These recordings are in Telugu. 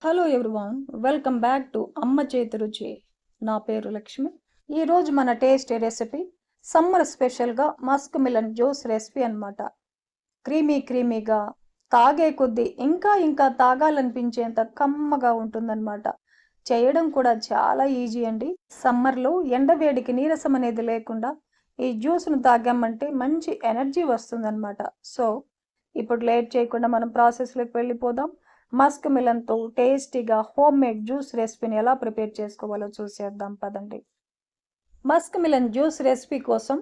Hello everyone, welcome back to అమ్మ చేతి రుచి. నా పేరు లక్ష్మి. ఈరోజు మన టేస్ట్ రెసిపీ సమ్మర్ స్పెషల్గా మస్క్ మిలన్ జ్యూస్ రెసిపీ అన్నమాట. క్రీమీగా తాగే కొద్దీ ఇంకా తాగాలనిపించేంత కమ్మగా ఉంటుందన్నమాట. చేయడం కూడా చాలా ఈజీ అండి. సమ్మర్లో ఎండవేడికి నీరసం అనేది లేకుండా ఈ జ్యూస్ను తాగామంటే మంచి ఎనర్జీ వస్తుందన్నమాట. సో ఇప్పుడు లేట్ చేయకుండా మనం ప్రాసెస్లోకి వెళ్ళిపోదాం. మస్క్ మిలన్తో టేస్టీగా హోమ్ మేడ్ జ్యూస్ రెసిపీని ఎలా ప్రిపేర్ చేసుకోవాలో చూసేద్దాం పదండి. మస్క్ మిలన్ జ్యూస్ రెసిపీ కోసం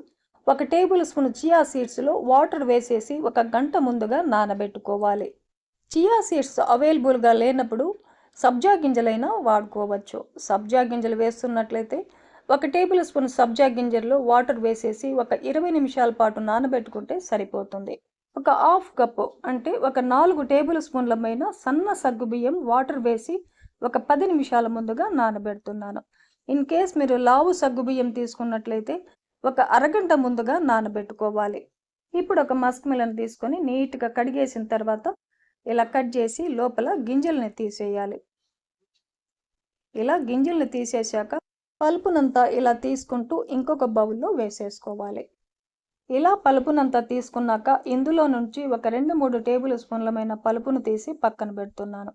1 టేబుల్ స్పూన్ చియా సీడ్స్లో వాటర్ వేసేసి 1 గంట ముందుగా నానబెట్టుకోవాలి. చియా సీడ్స్ అవైలబుల్గా లేనప్పుడు సబ్జా గింజలైనా వాడుకోవచ్చు. సబ్జా గింజలు వేస్తున్నట్లయితే 1 టేబుల్ స్పూన్ సబ్జా గింజల్లో వాటర్ వేసేసి 20 నిమిషాల పాటు నానబెట్టుకుంటే సరిపోతుంది. ఒక హాఫ్ కప్పు అంటే 4 టేబుల్ స్పూన్ల పైన సన్న సగ్గుబియ్యం వాటర్ వేసి 10 నిమిషాల ముందుగా నానబెడుతున్నాను. ఇన్ కేస్ మీరు లావు సగ్గుబియ్యం తీసుకున్నట్లయితే 1 అరగంట ముందుగా నానబెట్టుకోవాలి. ఇప్పుడు ఒక మస్క్ మిలన్ తీసుకొని నీట్గా కడిగేసిన తర్వాత ఇలా కట్ చేసి లోపల గింజల్ని తీసేయాలి. ఇలా గింజల్ని తీసేశాక పల్పునంతా ఇలా తీసుకుంటూ ఇంకొక బౌల్లో వేసేసుకోవాలి. ఇలా పలుపునంతా తీసుకున్నాక ఇందులో నుంచి 2-3 టేబుల్ స్పూన్లమైన పలుపును తీసి పక్కన పెడుతున్నాను.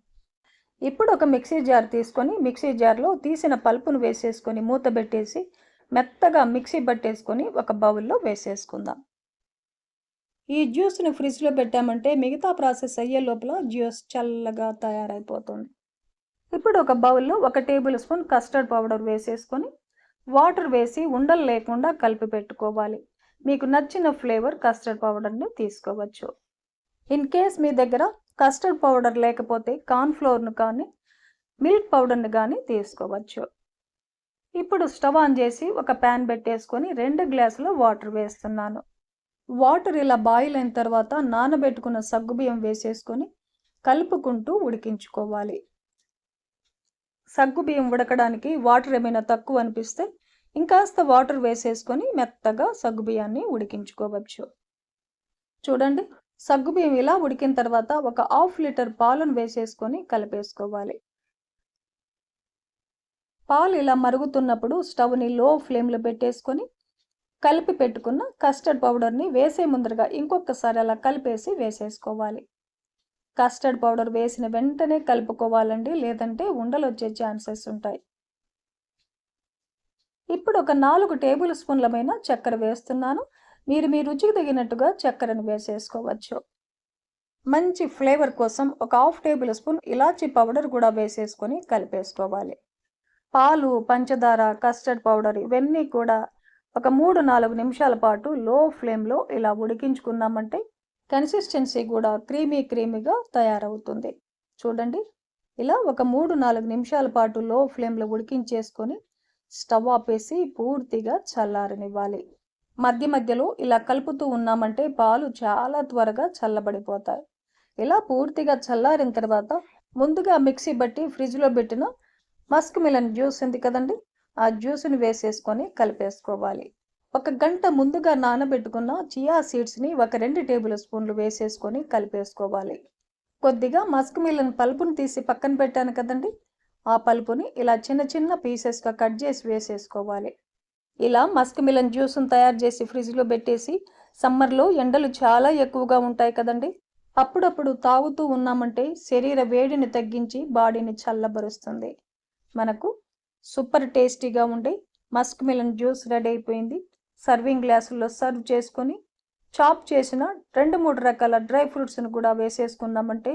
ఇప్పుడు ఒక మిక్సీ జార్ తీసుకొని మిక్సీ జార్లో తీసిన పల్పును వేసేసుకొని మూత పెట్టేసి మెత్తగా మిక్సీ పట్టేసుకొని ఒక బౌల్లో వేసేసుకుందాం. ఈ జ్యూస్ని ఫ్రిడ్జ్లో పెట్టామంటే మిగతా ప్రాసెస్ అయ్యే లోపల జ్యూస్ చల్లగా తయారైపోతుంది. ఇప్పుడు ఒక బౌల్లో 1 టేబుల్ స్పూన్ కస్టర్డ్ పౌడర్ వేసేసుకొని వాటర్ వేసి ఉండలు లేకుండా కలిపి పెట్టుకోవాలి. మీకు నచ్చిన ఫ్లేవర్ కస్టర్డ్ పౌడర్ని తీసుకోవచ్చు. ఇన్ కేస్ మీ దగ్గర కస్టర్డ్ పౌడర్ లేకపోతే కార్న్ఫ్లోర్ను కానీ మిల్క్ పౌడర్ని కానీ తీసుకోవచ్చు. ఇప్పుడు స్టవ్ ఆన్ చేసి ఒక ప్యాన్ పెట్టేసుకొని 2 గ్లాసుల వాటర్ వేస్తున్నాను. వాటర్ ఇలా బాయిల్ అయిన తర్వాత నానబెట్టుకున్న సగ్గుబియ్యం వేసేసుకొని కలుపుకుంటూ ఉడికించుకోవాలి. సగ్గుబియ్యం ఉడకడానికి వాటర్ ఏమైనా తక్కువ అనిపిస్తే ఇంకాస్త వాటర్ వేసేసుకొని మెత్తగా సగ్గుబియ్యాన్ని ఉడికించుకోవచ్చు. చూడండి, సగ్గుబియ్యం ఇలా ఉడికిన తర్వాత 1/2 లీటర్ పాలను వేసేసుకొని కలిపేసుకోవాలి. పాలు ఇలా మరుగుతున్నప్పుడు స్టవ్ని లో ఫ్లేమ్లో పెట్టేసుకొని కలిపి పెట్టుకున్న కస్టర్డ్ పౌడర్ని వేసే ముందరగా ఇంకొకసారి అలా కలిపేసి వేసేసుకోవాలి. కస్టర్డ్ పౌడర్ వేసిన వెంటనే కలుపుకోవాలండి, లేదంటే ఉండలు వచ్చే ఛాన్సెస్ ఉంటాయి. ఇప్పుడు 4 టేబుల్ స్పూన్లమైన చక్కెర వేస్తున్నాను. మీరు మీ రుచికి తగినట్టుగా చక్కెరను వేసేసుకోవచ్చు. మంచి ఫ్లేవర్ కోసం 1/2 టేబుల్ స్పూన్ ఇలాచీ పౌడర్ కూడా వేసేసుకొని కలిపేసుకోవాలి. పాలు, పంచదార, కస్టర్డ్ పౌడర్ ఇవన్నీ కూడా 3-4 నిమిషాల పాటు లో ఫ్లేమ్లో ఇలా ఉడికించుకున్నామంటే కన్సిస్టెన్సీ కూడా క్రీమీగా తయారవుతుంది. చూడండి, ఇలా 3-4 నిమిషాల పాటు లో ఫ్లేమ్లో ఉడికించేసుకొని స్టవ్ ఆపేసి పూర్తిగా చల్లారనివ్వాలి. మధ్యలో ఇలా కలుపుతూ ఉన్నామంటే పాలు చాలా త్వరగా చల్లబడిపోతాయి. ఇలా పూర్తిగా చల్లారిన తర్వాత ముందుగా మిక్సీ బట్టి ఫ్రిడ్జ్లో పెట్టిన మస్క్ మిలన్ జ్యూస్ ఉంది కదండి, ఆ జ్యూస్ని వేసేసుకొని కలిపేసుకోవాలి. 1 గంట ముందుగా నానబెట్టుకున్న చియా సీడ్స్ని 2 టేబుల్ స్పూన్లు వేసేసుకొని కలిపేసుకోవాలి. కొద్దిగా మస్క్ మిలన్ పల్పును తీసి పక్కన పెట్టాను కదండి, ఆ పల్పుని ఇలా చిన్న పీసెస్గా కట్ చేసి వేసేసుకోవాలి. ఇలా మస్క్ మిలన్ జ్యూస్ను తయారు చేసి ఫ్రిడ్జ్లో పెట్టేసి సమ్మర్లో ఎండలు చాలా ఎక్కువగా ఉంటాయి కదండి, అప్పుడప్పుడు తాగుతూ ఉన్నామంటే శరీర వేడిని తగ్గించి బాడీని చల్లబరుస్తుంది. మనకు సూపర్ టేస్టీగా ఉండే మస్క్ మిలన్ జ్యూస్ రెడీ అయిపోయింది. సర్వింగ్ గ్లాసుల్లో సర్వ్ చేసుకొని చాప్ చేసిన 2-3 రకాల డ్రై ఫ్రూట్స్ను కూడా వేసేసుకున్నామంటే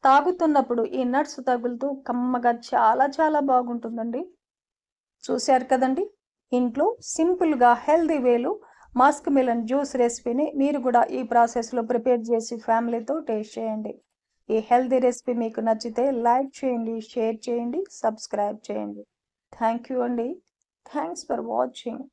తాగుతున్నప్పుడు ఈ నట్స్ తగులుతూ కమ్మగా చాలా బాగుంటుందండి. చూశారు కదండి, ఇంట్లో సింపుల్గా హెల్దీ వేలు మస్క్ మిలన్ జ్యూస్ రెసిపీని మీరు కూడా ఈ ప్రాసెస్లో ప్రిపేర్ చేసి ఫ్యామిలీతో టేస్ట్ చేయండి. ఈ హెల్దీ రెసిపీ మీకు నచ్చితే లైక్ చేయండి, షేర్ చేయండి, సబ్స్క్రైబ్ చేయండి. థ్యాంక్ యూ అండి. Thanks for watching.